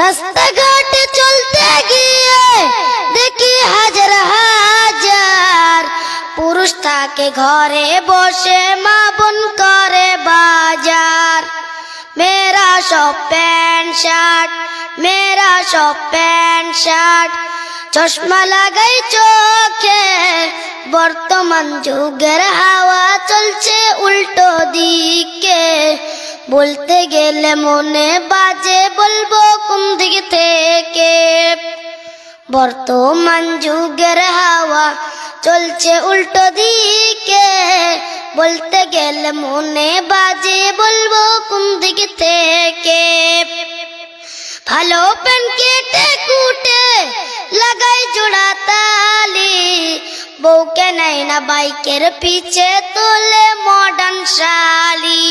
রাস্তাঘাটে চলতে গিয়ে দেখি হাজার হাজার পুরুষ থাকে ঘরে বসে, মা বোন করে বাজার। মেয়েরা সব প্যান্ট শার্ট, মেয়েরা সব প্যান্ট শার্ট, চশমা লাগাই চোখে। বর্তমান যুগের হাওয়া চলছে উল্টো দিকে, বলতে গেলে মনে বাজে বলবো কোন দিক থেকে। বর্তমান যুগের হাওয়া চলছে উল্টো দিকে, বলতে গেলে মনে বাজে বলবো কোন দিক থেকে। ভালো প্যান্ট কেটে কুটে লাগাই জোড়া তালি, বউকে নেয় না বাইকের পিছে তোলে মডার্ন শালি।